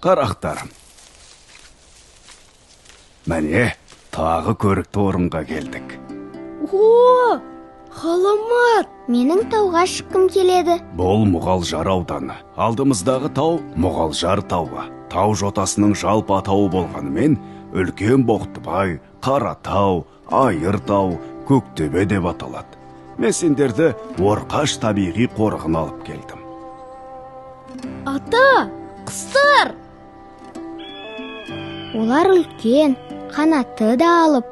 Қарақтарым. Міне, тағы көрікті орынға келдік. О, ғаламат! Менің тауға шыққым келеді. Бұл Мұғалжар ауданы. Алдымыздағы тау Мұғалжар тауы. Тау жотасының жалпы атауы болғанымен, Үлкен Боқтыбай, Қаратау, Айыртау, Көктөбе деп аталады. Мен сендерді Орқаш табиғи қорығына алып келдім. Ата, құстар! Олар үлкен, қанатты да алып.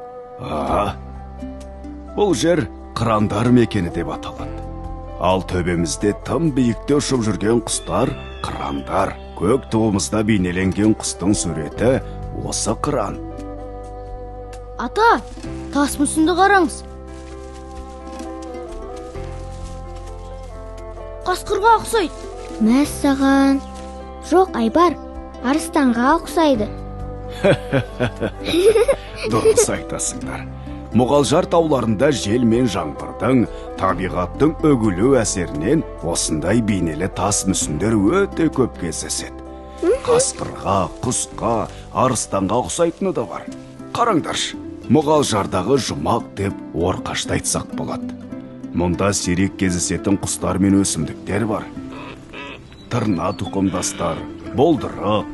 Бұл жер қырандар мекені деп аталады. Ал төбемізде тым биікте ұшып жүрген құстар қырандар. Көк туымызда бейнеленген құстың суреті осы қыран. Ата, тас мүсінді қараңыз. Қасқырға ұқсайды. Мәссаған. Жоқ, Айбар, арыстанға ұқсайды. Дұрыс айтасыңдар. Мұғалжар тауларында жел мен жаңбырдың, табиғаттың өгілу әсерінен осындай бейнелі тас мүсіндер өте көп кездеседі. Қасқырға, құсқа, арыстанға ұқсайтыны да бар. Қараңдаршы, Мұғалжардағы жұмақ деп Орқашты айтсақ болады. Мұнда сирек кездесетін құстар мен өсімдіктер бар. Тырна тұқымдастар, болдырық,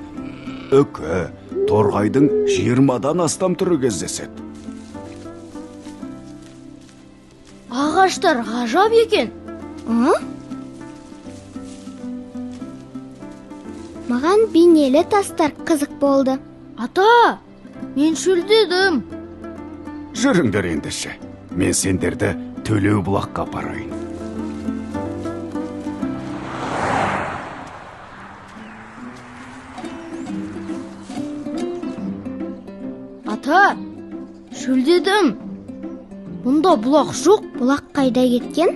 үкі, торғайдың 20-дан астам түрі кездеседі. Ағаштар ғажап екен. Маған бейнелі тастар қызық болды. Ата, мен шөлдедім. Жүріңдер ендеше, мен сендерді Төлеу бұлаққа апарайын. Ата, шөлдедім. Мұнда бұлақ жоқ. Бұлақ қайда кеткен?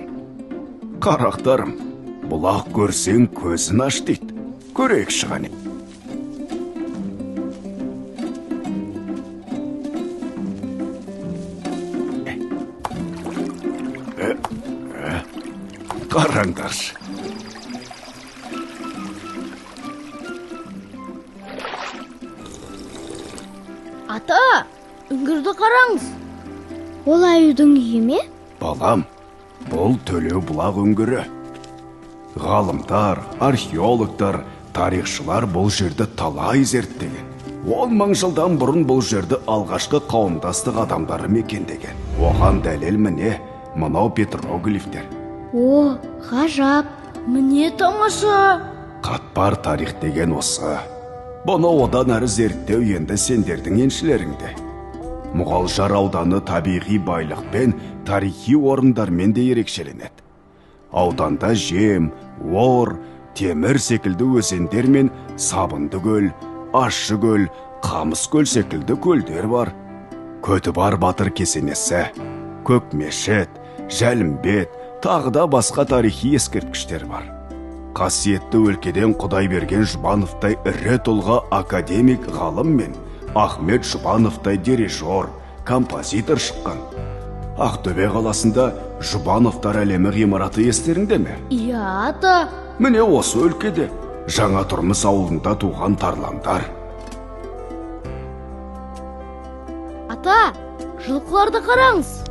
Қарақтарым, бұлақ көрсең көзін аш дейді. Көрейік шығаны. Қараңдаршы. Ата, үңгірді қараңыз. Ол аюдың үйі ме? Балам, бұл Төлеу бұлақ үңгірі. Ғалымдар, археологтар, тарихшылар бұл жерді талай зерттеген. 10 мың жылдан бұрын бұл жерді алғашқы қауымдастық адамдары мекендеген. Оған дәлел міне, мынау петроглифтер. О, ғажап. Міне тамаша. Қатпар тарих деген осы. Бұны одан әрі зерттеу енді сендердің еншілеріңде. Мұғалжар ауданы табиғи байлықпен, тарихи орындармен де ерекшеленеді. Ауданда жем, ор, темір секілді өзендер мен Сабынды көл, Ащы көл, Қамыс көл секілді көлдер бар. Көтібар батыр кесенесі, Көкмешет, Жәлімбет, тағы да басқа тарихи ескерткіштер бар. Қасиетті өлкеден Құдай берген Жұбановтай ірі тұлға академик ғалым мен Ахмет Жұбановтай дирижер, композитор шыққан. Ақтөбе қаласында Жұбановтар әлемі ғимараты естеріңде ме? Иә, ата. Міне осы өлкеде Жаңа Тұрмыс ауылында туған тарландар. Ата, жылқыларды қараңыз.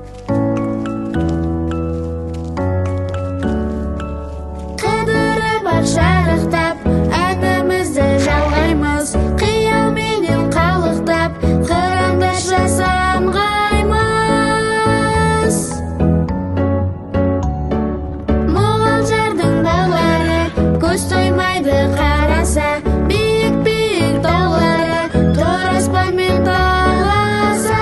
Шарықтап, әнімізді жалғаймыз, қиялменен қалықтап, қыранда жасамғаймыз. Мұғалжардың таулары, көз тоймайды қараса, биік-биік таулары, тор аспанмен таласа.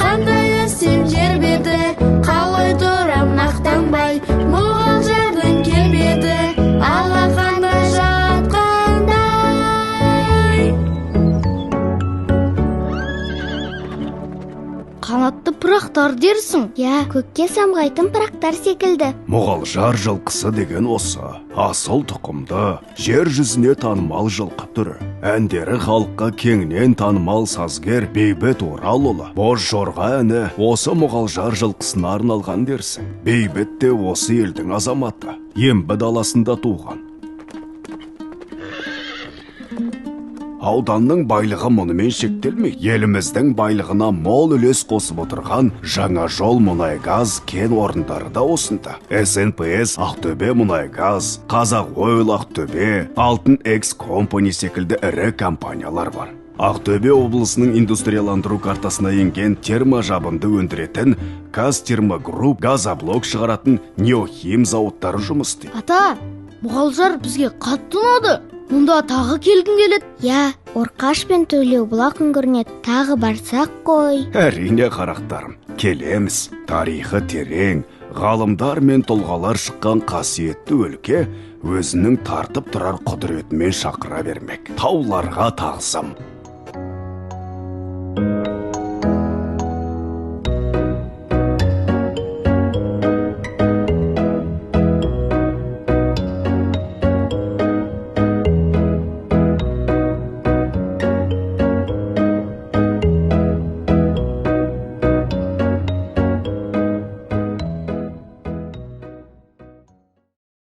Қандай әсем жер беті, қалай тұрам мақтанбай, Мұғалжардың келбеті алақанда жатқандай. Қанатты пырақтар дерсің. Я, көкке самғайтын пырақтар секілді. Мұғалжар жылқысы деген осы. Асыл тұқымды, жер жүзіне танымал жылқы түрі. Әндері халыққа кеңінен танымал сазгер Бейбіт Оралұлы. Боз жорға әні осы Мұғалжар жылқысына арналған дерсің. Бейбіт те осы елдің азаматы. Ембі даласында туған. Ауданның байлығы мұнымен шектелмей, еліміздің байлығына мол үлес қосып отырған жаңа жол мұнай-газ кен орындары да осында. СНПС Ақтөбе мұнай-газ, Қазақ Ойл Ақтөбе, Алтын Экс Компани секілді ірі компаниялар бар. Ақтөбе облысының индустрияландыру картасына енген терможабынды өндіретін Қазтермогрупп газоблок шығаратын Неохим зауыттары жұмыс істейді. Ата, Мұғалжар бізге қатты ұнады. Мұнда тағы келгің келеді. Я, Орқаш пен Төлеубұлақ үңгіріне тағы барсақ қой. Әрине қарақтарым, келеміз. Тарихы терең, ғалымдар мен тұлғалар шыққан қасиетті өлке өзінің тартып тұрар құдіретімен шақыра бермек. Тауларға тағзым.